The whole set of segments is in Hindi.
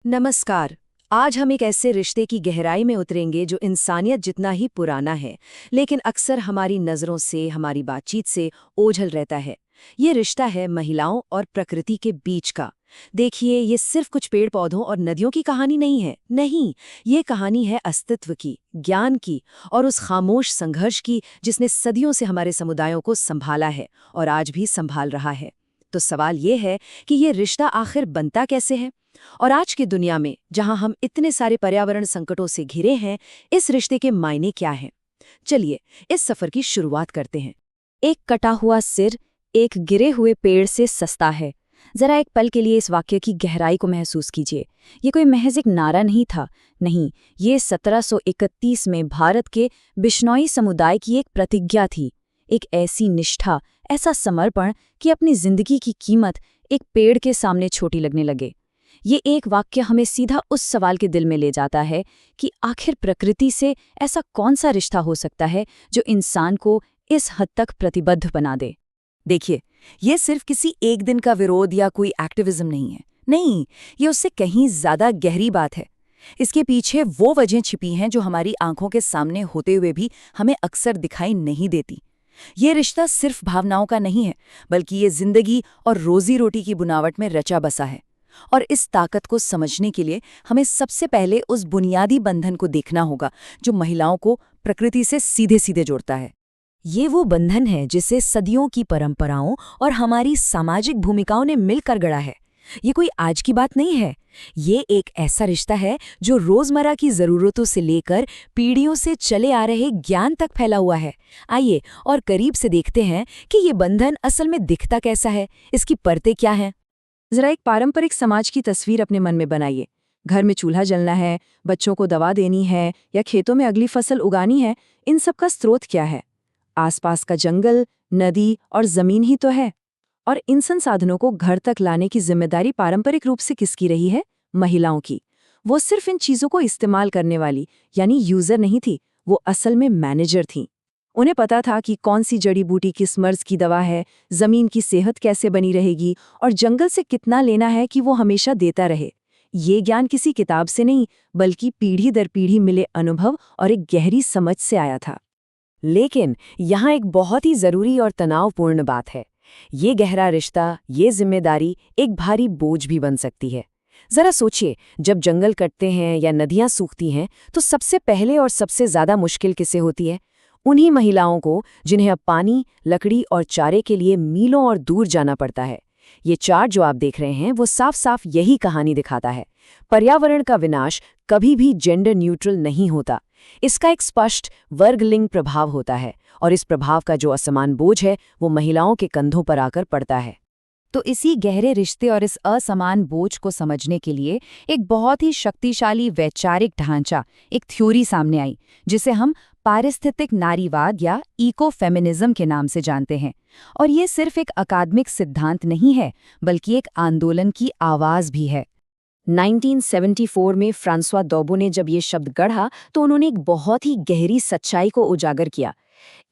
नमस्कार। आज हम एक ऐसे रिश्ते की गहराई में उतरेंगे जो इंसानियत जितना ही पुराना है, लेकिन अक्सर हमारी नज़रों से, हमारी बातचीत से ओझल रहता है। ये रिश्ता है महिलाओं और प्रकृति के बीच का। देखिए, ये सिर्फ कुछ पेड़ पौधों और नदियों की कहानी नहीं है। नहीं, ये कहानी है अस्तित्व की, ज्ञान की और उस खामोश संघर्ष की जिसने सदियों से हमारे समुदायों को संभाला है और आज भी संभाल रहा है। तो सवाल ये है कि ये रिश्ता आखिर बनता कैसे है? और आज की दुनिया में जहां हम इतने सारे पर्यावरण संकटों से घिरे हैं, इस रिश्ते के मायने क्या हैं? चलिए इस सफर की शुरुआत करते हैं। एक कटा हुआ सिर एक गिरे हुए पेड़ से सस्ता है। जरा एक पल के लिए इस वाक्य की गहराई को महसूस कीजिए। ये कोई महज एक नारा नहीं था। नहीं, ये 1731 में भारत के बिश्नोई समुदाय की एक प्रतिज्ञा थी। एक ऐसी निष्ठा, ऐसा समर्पण कि अपनी जिंदगी की कीमत एक पेड़ के सामने छोटी लगने लगे। ये एक वाक्य हमें सीधा उस सवाल के दिल में ले जाता है कि आखिर प्रकृति से ऐसा कौन सा रिश्ता हो सकता है जो इंसान को इस हद तक प्रतिबद्ध बना दे। देखिए, ये सिर्फ किसी एक दिन का विरोध या कोई एक्टिविज्म नहीं है। नहीं, ये उससे कहीं ज्यादा गहरी बात है। इसके पीछे वो वजह छिपी हैं जो हमारी आंखों के सामने होते हुए भी हमें अक्सर दिखाई नहीं देती। ये रिश्ता सिर्फ भावनाओं का नहीं है, बल्कि ये जिंदगी और रोजी रोटी की बुनावट में रचा बसा है। और इस ताकत को समझने के लिए हमें सबसे पहले उस बुनियादी बंधन को देखना होगा जो महिलाओं को प्रकृति से सीधे सीधे जोड़ता है। ये वो बंधन है जिसे सदियों की परंपराओं और हमारी सामाजिक भूमिकाओं ने मिलकर गढ़ा है। ये कोई आज की बात नहीं है। ये एक ऐसा रिश्ता है जो रोजमर्रा की जरूरतों से लेकर पीढ़ियों से चले आ रहे ज्ञान तक फैला हुआ है। आइए और करीब से देखते हैं कि ये बंधन असल में दिखता कैसा है, इसकी परतें क्या हैं। जरा एक पारंपरिक समाज की तस्वीर अपने मन में बनाइए। घर में चूल्हा जलना है, बच्चों को दवा देनी है या खेतों में अगली फसल उगानी है। इन सब का स्रोत क्या है? आसपास का जंगल, नदी और जमीन ही तो है। और इन संसाधनों को घर तक लाने की जिम्मेदारी पारंपरिक रूप से किसकी रही है? महिलाओं की। वो सिर्फ इन चीजों को इस्तेमाल करने वाली यानी यूजर नहीं थी, वो असल में मैनेजर थीं। उन्हें पता था कि कौन सी जड़ी बूटी किस मर्ज की दवा है, जमीन की सेहत कैसे बनी रहेगी और जंगल से कितना लेना है कि वो हमेशा देता रहे। ये ज्ञान किसी किताब से नहीं, बल्कि पीढ़ी दर पीढ़ी मिले अनुभव और एक गहरी समझ से आया था। लेकिन यहाँ एक बहुत ही जरूरी और तनावपूर्ण बात है। ये गहरा रिश्ता, ये जिम्मेदारी एक भारी बोझ भी बन सकती है। जरा सोचिए, जब जंगल कटते हैं या नदियां सूखती हैं तो सबसे पहले और सबसे ज्यादा मुश्किल किससे होती है? उन्हीं महिलाओं को जिन्हें अब पानी, लकड़ी और चारे के लिए मीलों और दूर जाना पड़ता है। ये चार्ट जो आप देख रहे हैं वो साफ साफ यही कहानी दिखाता है। पर्यावरण का विनाश कभी भी जेंडर न्यूट्रल नहीं होता। इसका एक स्पष्ट वर्ग लिंग प्रभाव होता है और इस प्रभाव का जो असमान बोझ है वो महिलाओं के कंधों पर आकर पड़ता है। तो इसी गहरे रिश्ते और इस असमान बोझ को समझने के लिए एक बहुत ही शक्तिशाली वैचारिक ढांचा, एक थ्योरी सामने आई जिसे हम पारिस्थितिक नारीवाद या इको फेमिनिज्म के नाम से जानते हैं। और ये सिर्फ एक अकादमिक सिद्धांत नहीं है, बल्कि एक आंदोलन की आवाज भी है। 1974 में फ्रांसवा दोबो ने जब ये शब्द गढ़ा तो उन्होंने एक बहुत ही गहरी सच्चाई को उजागर किया।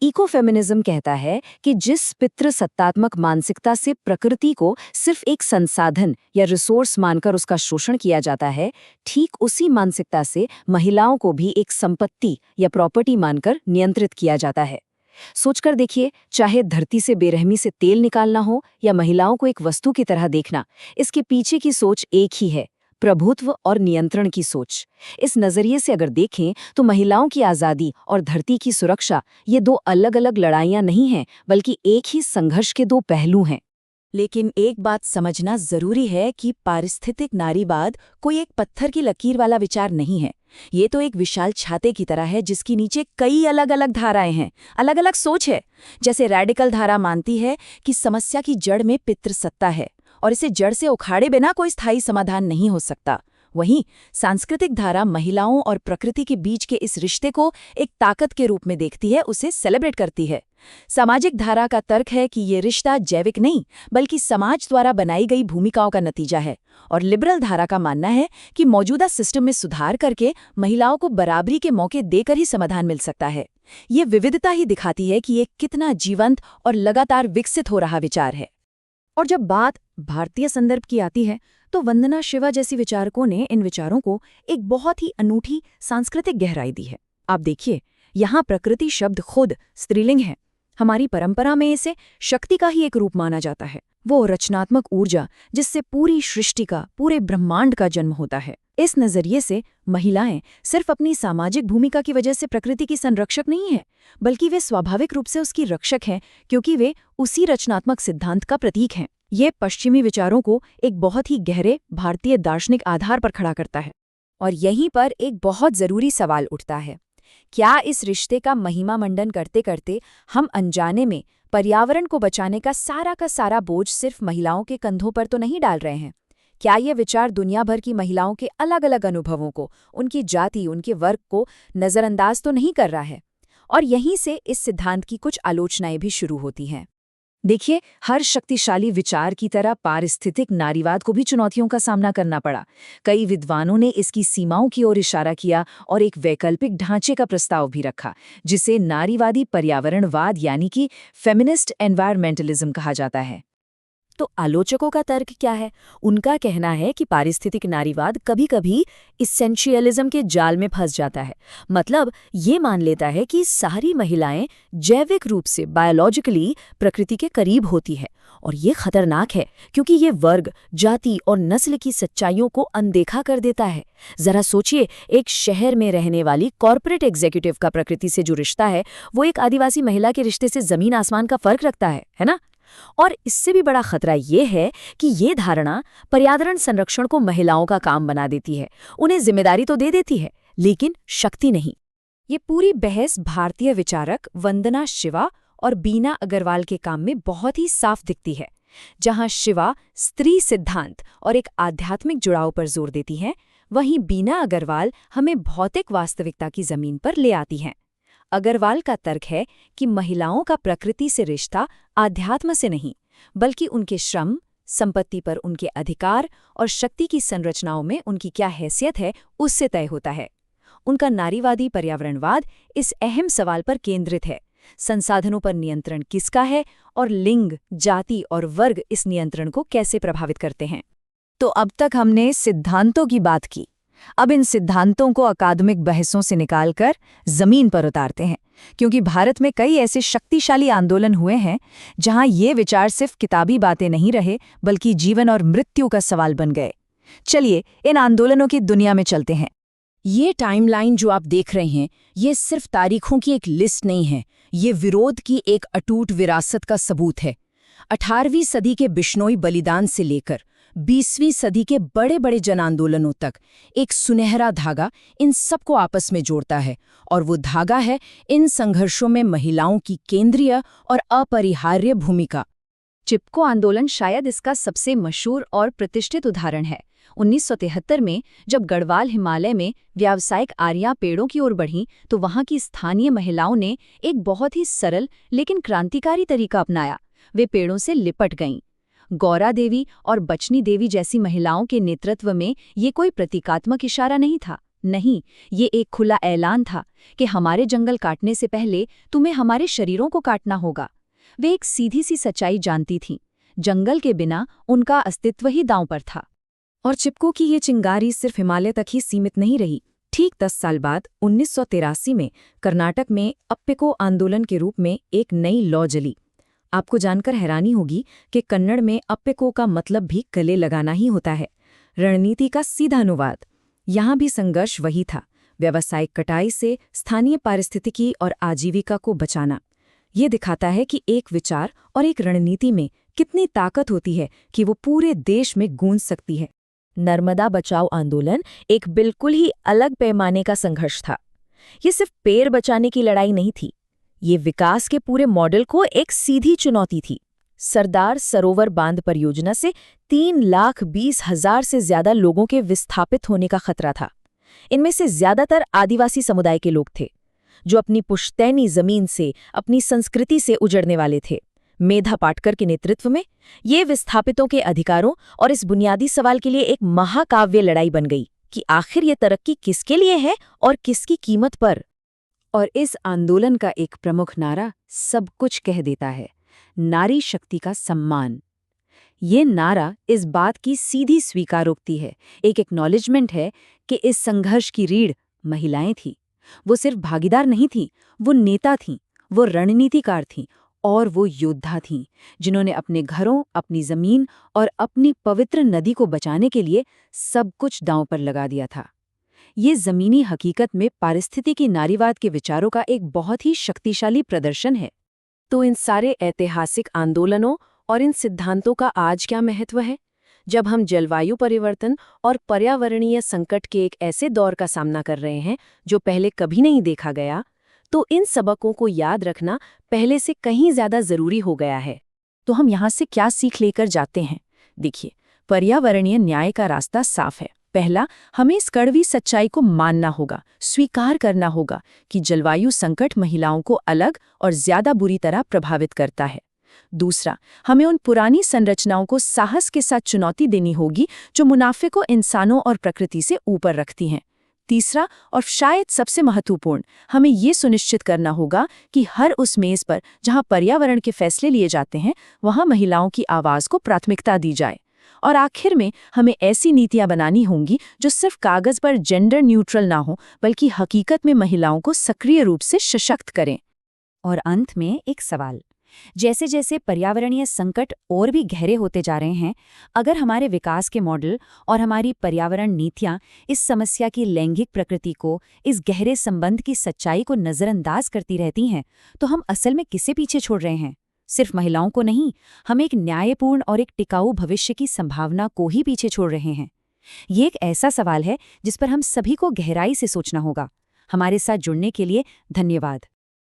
इकोफेमिनिज्म कहता है कि जिस पितृसत्तात्मक मानसिकता से प्रकृति को सिर्फ एक संसाधन या रिसोर्स मानकर उसका शोषण किया जाता है, ठीक उसी मानसिकता से महिलाओं को भी एक संपत्ति या प्रॉपर्टी मानकर नियंत्रित किया जाता है। सोचकर देखिए, चाहे धरती से बेरहमी से तेल निकालना हो या महिलाओं को एक वस्तु की तरह देखना, इसके पीछे की सोच एक ही है, प्रभुत्व और नियंत्रण की सोच। इस नजरिए से अगर देखें तो महिलाओं की आज़ादी और धरती की सुरक्षा ये दो अलग अलग लड़ाइयां नहीं हैं, बल्कि एक ही संघर्ष के दो पहलू हैं। लेकिन एक बात समझना जरूरी है कि पारिस्थितिक नारीवाद कोई एक पत्थर की लकीर वाला विचार नहीं है। ये तो एक विशाल छाते की तरह है जिसके नीचे कई अलग अलग धाराएं हैं, अलग अलग सोच है। जैसे रेडिकल धारा मानती है कि समस्या की जड़ में पितृसत्ता है और इसे जड़ से उखाड़े बिना कोई स्थायी समाधान नहीं हो सकता। वहीं सांस्कृतिक धारा महिलाओं और प्रकृति के बीच के इस रिश्ते को एक ताकत के रूप में देखती है, उसे सेलिब्रेट करती है। सामाजिक धारा का तर्क है कि ये रिश्ता जैविक नहीं, बल्कि समाज द्वारा बनाई गई भूमिकाओं का नतीजा है। और लिबरल धारा का मानना है कि मौजूदा सिस्टम में सुधार करके महिलाओं को बराबरी के मौके देकर ही समाधान मिल सकता है। ये विविधता ही दिखाती है कि ये कितना जीवंत और लगातार विकसित हो रहा विचार है। और जब बात भारतीय संदर्भ की आती है तो तो वंदना शिवा जैसी विचारकों ने इन विचारों को एक बहुत ही अनूठी सांस्कृतिक गहराई दी है। आप देखिए, यहाँ प्रकृति शब्द खुद स्त्रीलिंग है। हमारी परंपरा में इसे शक्ति का ही एक रूप माना जाता है, वो रचनात्मक ऊर्जा जिससे पूरी सृष्टि का, पूरे ब्रह्मांड का जन्म होता है। इस नजरिए से महिलाएं सिर्फ अपनी सामाजिक भूमिका की वजह से प्रकृति की संरक्षक नहीं है, बल्कि वे स्वाभाविक रूप से उसकी रक्षक हैं, क्योंकि वे उसी रचनात्मक सिद्धांत का प्रतीक हैं। ये पश्चिमी विचारों को एक बहुत ही गहरे भारतीय दार्शनिक आधार पर खड़ा करता है। और यहीं पर एक बहुत जरूरी सवाल उठता है, क्या इस रिश्ते का महिमा मंडन करते करते हम अनजाने में पर्यावरण को बचाने का सारा बोझ सिर्फ महिलाओं के कंधों पर तो नहीं डाल रहे हैं? क्या ये विचार दुनिया भर की महिलाओं के अलग अलग अनुभवों को, उनकी जाति, उनके वर्ग को नज़रअंदाज तो नहीं कर रहा है? और यहीं से इस सिद्धांत की कुछ आलोचनाएं भी शुरू होती हैं। देखिए, हर शक्तिशाली विचार की तरह पारिस्थितिक नारीवाद को भी चुनौतियों का सामना करना पड़ा। कई विद्वानों ने इसकी सीमाओं की ओर इशारा किया और एक वैकल्पिक ढांचे का प्रस्ताव भी रखा, जिसे नारीवादी पर्यावरणवाद यानी कि फेमिनिस्ट एनवायरमेंटलिज्म कहा जाता है। तो आलोचकों का तर्क क्या है? उनका कहना है कि पारिस्थितिक नारीवाद कभी-कभी इसेंशियलिज्म के जाल में फंस जाता है। मतलब ये मान लेता है कि सारी महिलाएं जैविक रूप से, बायोलॉजिकली प्रकृति के करीब होती है, और ये खतरनाक है क्योंकि ये वर्ग, जाति और नस्ल की सच्चाइयों को अनदेखा कर देता है। जरा सोचिए, एक शहर में रहने वाली कॉर्पोरेट एग्जीक्यूटिव का प्रकृति से जो रिश्ता है, वो एक आदिवासी महिला के रिश्ते से जमीन आसमान का फर्क रखता है ना? और इससे भी बड़ा खतरा ये है कि ये धारणा पर्यावरण संरक्षण को महिलाओं का काम बना देती है। उन्हें जिम्मेदारी तो दे देती है, लेकिन शक्ति नहीं। ये पूरी बहस भारतीय विचारक वंदना शिवा और बीना अग्रवाल के काम में बहुत ही साफ दिखती है। जहां शिवा स्त्री सिद्धांत और एक आध्यात्मिक जुड़ाव पर जोर देती हैं, वहीं बीना अग्रवाल हमें भौतिक वास्तविकता की जमीन पर ले आती हैं। अग्रवाल का तर्क है कि महिलाओं का प्रकृति से रिश्ता आध्यात्म से नहीं, बल्कि उनके श्रम, संपत्ति पर उनके अधिकार और शक्ति की संरचनाओं में उनकी क्या हैसियत है, उससे तय होता है। उनका नारीवादी पर्यावरणवाद इस अहम सवाल पर केंद्रित है, संसाधनों पर नियंत्रण किसका है और लिंग, जाति और वर्ग इस नियंत्रण को कैसे प्रभावित करते हैं। तो अब तक हमने सिद्धांतों की बात की। अब इन सिद्धांतों को अकादमिक बहसों से निकालकर जमीन पर उतारते हैं, क्योंकि भारत में कई ऐसे शक्तिशाली आंदोलन हुए हैं जहां ये विचार सिर्फ किताबी बातें नहीं रहे, बल्कि जीवन और मृत्यु का सवाल बन गए। चलिए इन आंदोलनों की दुनिया में चलते हैं। ये टाइमलाइन जो आप देख रहे हैं, ये सिर्फ तारीखों की एक लिस्ट नहीं है, ये विरोध की एक अटूट विरासत का सबूत है। 18वीं सदी के बिश्नोई बलिदान से लेकर 20वीं सदी के बड़े बड़े जन आंदोलनों तक एक सुनहरा धागा इन सबको आपस में जोड़ता है, और वो धागा है इन संघर्षों में महिलाओं की केंद्रीय और अपरिहार्य भूमिका। चिपको आंदोलन शायद इसका सबसे मशहूर और प्रतिष्ठित उदाहरण है। 1973 में जब गढ़वाल हिमालय में व्यावसायिक आरियां पेड़ों की ओर बढ़ीं, तो वहां की स्थानीय महिलाओं ने एक बहुत ही सरल लेकिन क्रांतिकारी तरीका अपनाया। वे पेड़ों से लिपट गईं। गौरा देवी और बचनी देवी जैसी महिलाओं के नेतृत्व में ये कोई प्रतीकात्मक इशारा नहीं था। नहीं, ये एक खुला ऐलान था कि हमारे जंगल काटने से पहले तुम्हें हमारे शरीरों को काटना होगा। वे एक सीधी सी सच्चाई जानती थीं, जंगल के बिना उनका अस्तित्व ही दांव पर था। और चिपको की ये चिंगारी सिर्फ हिमालय तक ही सीमित नहीं रही। ठीक 10 साल बाद 1983 में कर्नाटक में अप्पिको आंदोलन के रूप में एक नई लॉ जली। आपको जानकर हैरानी होगी कि कन्नड़ में अप्पिको का मतलब भी गले लगाना ही होता है, रणनीति का सीधा अनुवाद। यहाँ भी संघर्ष वही था, व्यावसायिक कटाई से स्थानीय पारिस्थितिकी और आजीविका को बचाना। ये दिखाता है कि एक विचार और एक रणनीति में कितनी ताकत होती है कि वो पूरे देश में गूंज सकती है। नर्मदा बचाओ आंदोलन एक बिल्कुल ही अलग पैमाने का संघर्ष था। ये सिर्फ पेड़ बचाने की लड़ाई नहीं थी, ये विकास के पूरे मॉडल को एक सीधी चुनौती थी। सरदार सरोवर बांध परियोजना से 3,20,000 से ज्यादा लोगों के विस्थापित होने का खतरा था। इनमें से ज्यादातर आदिवासी समुदाय के लोग थे, जो अपनी पुश्तैनी जमीन से, अपनी संस्कृति से उजड़ने वाले थे। मेधा पाटकर के नेतृत्व में ये विस्थापितों के अधिकारों और इस बुनियादी सवाल के लिए एक महाकाव्य लड़ाई बन गई कि आखिर ये तरक्की किसके लिए है और किसकी कीमत पर। और इस आंदोलन का एक प्रमुख नारा सब कुछ कह देता है, नारी शक्ति का सम्मान। ये नारा इस बात की सीधी स्वीकारोक्ति है, एक एक्नॉलेजमेंट है कि इस संघर्ष की रीढ़ महिलाएं थीं। वो सिर्फ भागीदार नहीं थीं, वो नेता थीं, वो रणनीतिकार थीं और वो योद्धा थीं, जिन्होंने अपने घरों, अपनी जमीन और अपनी पवित्र नदी को बचाने के लिए सब कुछ दांव पर लगा दिया था। ये जमीनी हकीकत में पारिस्थितिकी नारीवाद के विचारों का एक बहुत ही शक्तिशाली प्रदर्शन है। तो इन सारे ऐतिहासिक आंदोलनों और इन सिद्धांतों का आज क्या महत्व है? जब हम जलवायु परिवर्तन और पर्यावरणीय संकट के एक ऐसे दौर का सामना कर रहे हैं जो पहले कभी नहीं देखा गया, तो इन सबकों को याद रखना पहले से कहीं ज्यादा जरूरी हो गया है। तो हम यहाँ से क्या सीख लेकर जाते हैं? देखिए, पर्यावरणीय न्याय का रास्ता साफ है। पहला, हमें इस कड़वी सच्चाई को मानना होगा, स्वीकार करना होगा कि जलवायु संकट महिलाओं को अलग और ज्यादा बुरी तरह प्रभावित करता है। दूसरा, हमें उन पुरानी संरचनाओं को साहस के साथ चुनौती देनी होगी जो मुनाफे को इंसानों और प्रकृति से ऊपर रखती हैं। तीसरा और शायद सबसे महत्वपूर्ण, हमें ये सुनिश्चित करना होगा कि हर उस मेज पर जहां पर्यावरण के फैसले लिए जाते हैं, वहां महिलाओं की आवाज को प्राथमिकता दी जाए। और आखिर में हमें ऐसी नीतियां बनानी होंगी जो सिर्फ कागज पर जेंडर न्यूट्रल ना हो, बल्कि हकीकत में महिलाओं को सक्रिय रूप से सशक्त करें। और अंत में एक सवाल, जैसे जैसे पर्यावरणीय संकट और भी गहरे होते जा रहे हैं, अगर हमारे विकास के मॉडल और हमारी पर्यावरण नीतियां इस समस्या की लैंगिक प्रकृति को, इस गहरे संबंध की सच्चाई को नज़रअंदाज करती रहती हैं, तो हम असल में किसे पीछे छोड़ रहे हैं? सिर्फ महिलाओं को नहीं, हम एक न्यायपूर्ण और एक टिकाऊ भविष्य की संभावना को ही पीछे छोड़ रहे हैं। ये एक ऐसा सवाल है जिस पर हम सभी को गहराई से सोचना होगा। हमारे साथ जुड़ने के लिए धन्यवाद।